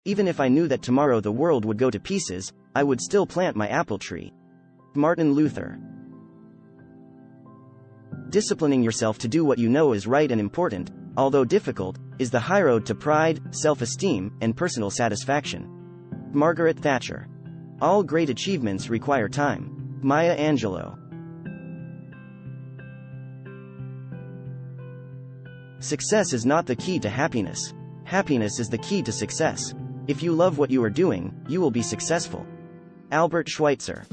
Even if I knew that tomorrow the world would go to pieces, I would still plant my apple tree. Martin Luther. Disciplining yourself to do what you know is right and important, although difficult, is the high road to pride, self-esteem, and personal satisfaction. Margaret Thatcher. All great achievements require time. Maya Angelou. Success is not the key to happiness. Happiness is the key to success. If you love what you are doing, you will be successful. Albert Schweitzer.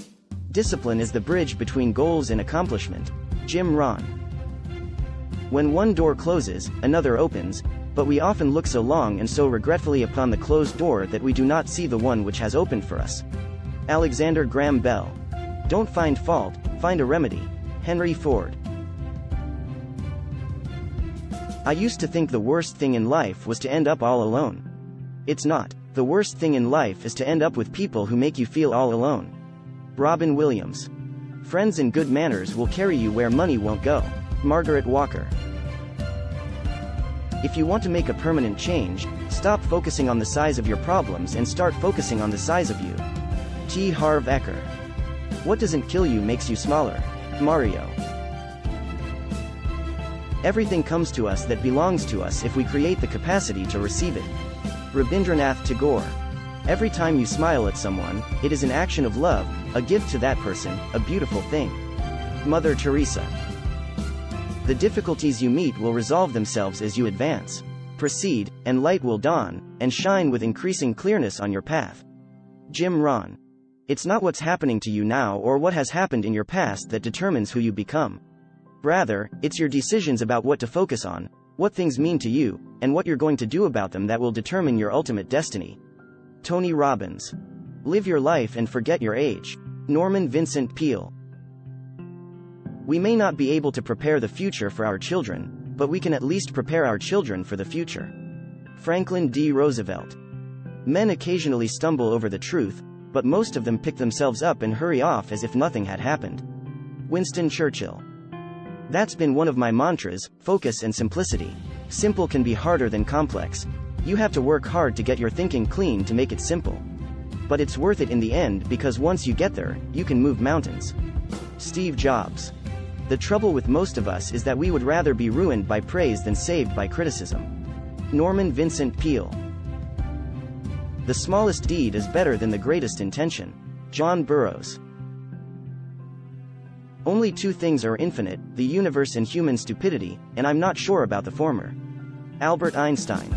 Discipline is the bridge between goals and accomplishment. Jim Rohn. When one door closes, another opens, but we often look so long and so regretfully upon the closed door that we do not see the one which has opened for us. Alexander Graham Bell. Don't find fault, find a remedy. Henry Ford. I used to think the worst thing in life was to end up all alone. It's not. The worst thing in life is to end up with people who make you feel all alone. Robin Williams. Friends and good manners will carry you where money won't go. Margaret Walker. If you want to make a permanent change, stop focusing on the size of your problems and start focusing on the size of you. T. Harv Eker. What doesn't kill you makes you smaller. Mario. Everything comes to us that belongs to us if we create the capacity to receive it. Rabindranath Tagore. Every time you smile at someone, it is an action of love, a gift to that person, a beautiful thing. Mother Teresa. The difficulties you meet will resolve themselves as you advance. Proceed, and light will dawn, and shine with increasing clearness on your path. Jim Rohn. It's not what's happening to you now or what has happened in your past that determines who you become. Rather, it's your decisions about what to focus on, what things mean to you, and what you're going to do about them that will determine your ultimate destiny. Tony Robbins. Live your life and forget your age. Norman Vincent Peale. We may not be able to prepare the future for our children, but we can at least prepare our children for the future. Franklin D. Roosevelt. Men occasionally stumble over the truth, but most of them pick themselves up and hurry off as if nothing had happened. Winston Churchill. That's been one of my mantras: focus and simplicity. Simple can be harder than complex. You have to work hard to get your thinking clean to make it simple. But it's worth it in the end because once you get there, you can move mountains. Steve Jobs. The trouble with most of us is that we would rather be ruined by praise than saved by criticism. Norman Vincent Peale. The smallest deed is better than the greatest intention. John Burroughs. Only two things are infinite, the universe and human stupidity, and I'm not sure about the former. Albert Einstein.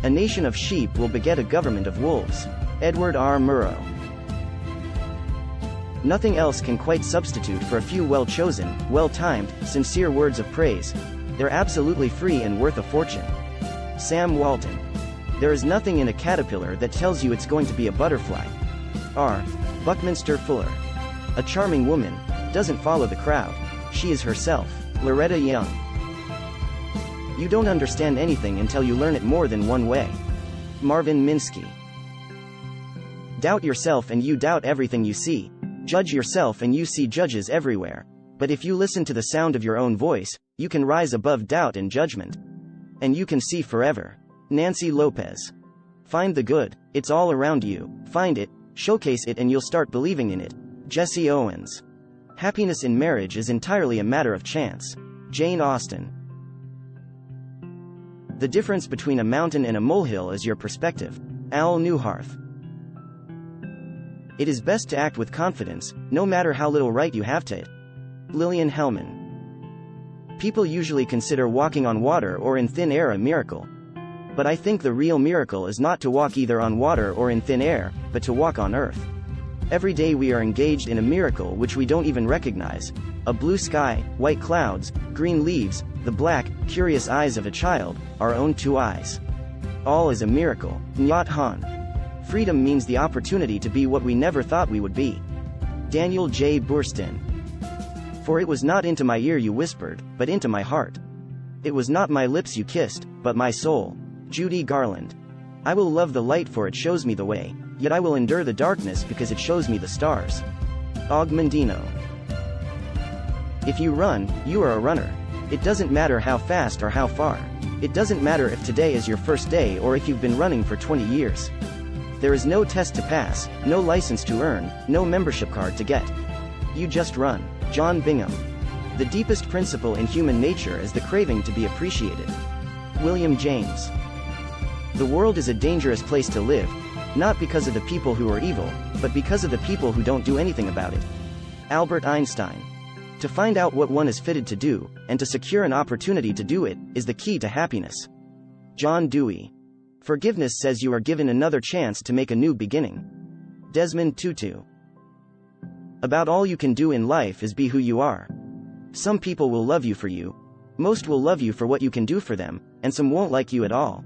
A nation of sheep will beget a government of wolves. Edward R. Murrow. Nothing else can quite substitute for a few well-chosen, well-timed, sincere words of praise. They're absolutely free and worth a fortune. Sam Walton. There is nothing in a caterpillar that tells you it's going to be a butterfly. R. Buckminster Fuller. A charming woman doesn't follow the crowd. She is herself. Loretta Young. You don't understand anything until you learn it more than one way. Marvin Minsky. Doubt yourself and you doubt everything you see. Judge yourself and you see judges everywhere. But if you listen to the sound of your own voice, you can rise above doubt and judgment. And you can see forever. Nancy Lopez. Find the good. It's all around you. Find it, showcase it, and you'll start believing in it. Jesse Owens. Happiness in marriage is entirely a matter of chance. Jane Austen. The difference between a mountain and a molehill is your perspective. Al Newharth. It is best to act with confidence, no matter how little right you have to it. Lillian Hellman. People usually consider walking on water or in thin air a miracle. But I think the real miracle is not to walk either on water or in thin air, but to walk on earth. Every day we are engaged in a miracle which we don't even recognize. A blue sky, white clouds, green leaves, the black, curious eyes of a child, our own two eyes. All is a miracle. Nyat Han. Freedom means the opportunity to be what we never thought we would be. Daniel J. Burstyn. For it was not into my ear you whispered, but into my heart. It was not my lips you kissed, but my soul. Judy Garland. I will love the light for it shows me the way, yet I will endure the darkness because it shows me the stars. Og Mandino. If you run, you are a runner. It doesn't matter how fast or how far. It doesn't matter if today is your first day or if you've been running for 20 years. There is no test to pass, no license to earn, no membership card to get. You just run. John Bingham. The deepest principle in human nature is the craving to be appreciated. William James. The world is a dangerous place to live, not because of the people who are evil, but because of the people who don't do anything about it. Albert Einstein. To find out what one is fitted to do, and to secure an opportunity to do it, is the key to happiness. John Dewey. Forgiveness says you are given another chance to make a new beginning. Desmond Tutu. About all you can do in life is be who you are. Some people will love you for you. Most will love you for what you can do for them, and some won't like you at all.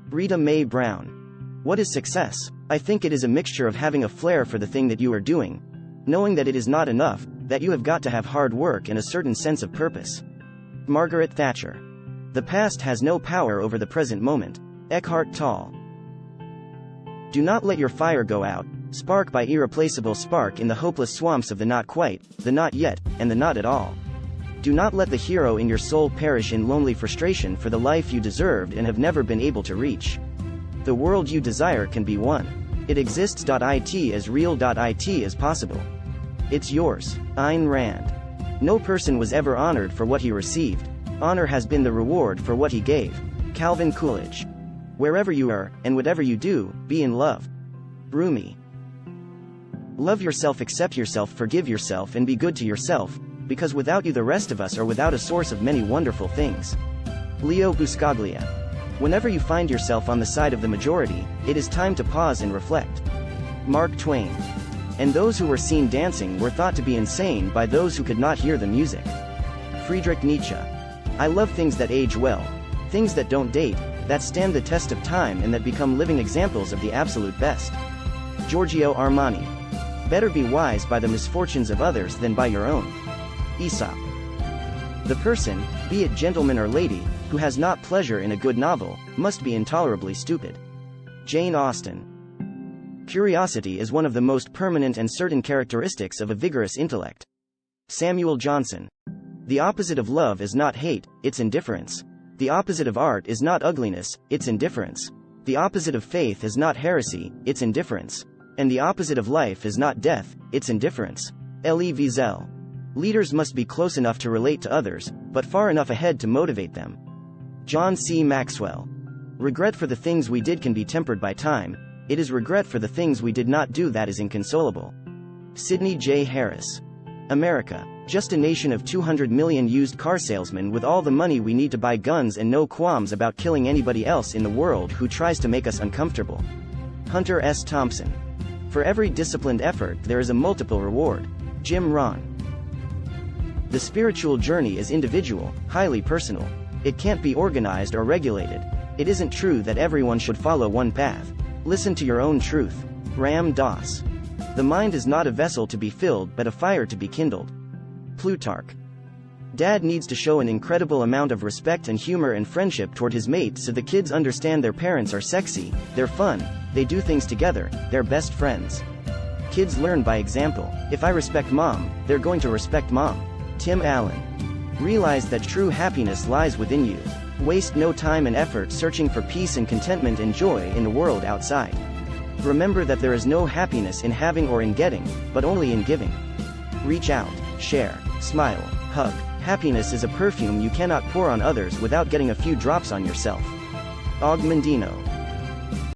Rita Mae Brown. What is success? I think it is a mixture of having a flair for the thing that you are doing, knowing that it is not enough, that you have got to have hard work and a certain sense of purpose. Margaret Thatcher. The past has no power over the present moment. Eckhart Tolle. Do not let your fire go out, spark by irreplaceable spark in the hopeless swamps of the not quite, the not yet, and the not at all. Do not let the hero in your soul perish in lonely frustration for the life you deserved and have never been able to reach. The world you desire can be won. It exists.it as real.it as possible. It's yours. Ayn Rand. No person was ever honored for what he received. Honor has been the reward for what he gave. Calvin Coolidge. Wherever you are, and whatever you do, be in love. Rumi. Love yourself, accept yourself, forgive yourself, and be good to yourself, because without you the rest of us are without a source of many wonderful things. Leo Buscaglia. Whenever you find yourself on the side of the majority, it is time to pause and reflect. Mark Twain. And those who were seen dancing were thought to be insane by those who could not hear the music. Friedrich Nietzsche. I love things that age well. Things that don't date, that stand the test of time and that become living examples of the absolute best. Giorgio Armani. Better be wise by the misfortunes of others than by your own. Aesop. The person, be it gentleman or lady, who has not pleasure in a good novel, must be intolerably stupid. Jane Austen. Curiosity is one of the most permanent and certain characteristics of a vigorous intellect. Samuel Johnson. The opposite of love is not hate, it's indifference. The opposite of art is not ugliness, it's indifference. The opposite of faith is not heresy, it's indifference. And the opposite of life is not death, it's indifference. Elie Wiesel. Leaders must be close enough to relate to others, but far enough ahead to motivate them. John C. Maxwell. Regret for the things we did can be tempered by time, it is regret for the things we did not do that is inconsolable. Sidney J. Harris. America. Just a nation of 200 million used car salesmen with all the money we need to buy guns and no qualms about killing anybody else in the world who tries to make us uncomfortable. Hunter S. Thompson. For every disciplined effort there is a multiple reward. Jim Rohn. The spiritual journey is individual, highly personal. It can't be organized or regulated. It isn't true that everyone should follow one path. Listen to your own truth. Ram Dass. The mind is not a vessel to be filled but a fire to be kindled. Plutarch. Dad needs to show an incredible amount of respect and humor and friendship toward his mate so the kids understand their parents are sexy, they're fun, they do things together, they're best friends. Kids learn by example. If I respect mom, they're going to respect mom. Tim Allen. Realize that true happiness lies within you. Waste no time and effort searching for peace and contentment and joy in the world outside. Remember that there is no happiness in having or in getting, but only in giving. Reach out, share, smile, hug. Happiness is a perfume you cannot pour on others without getting a few drops on yourself. Og Mandino.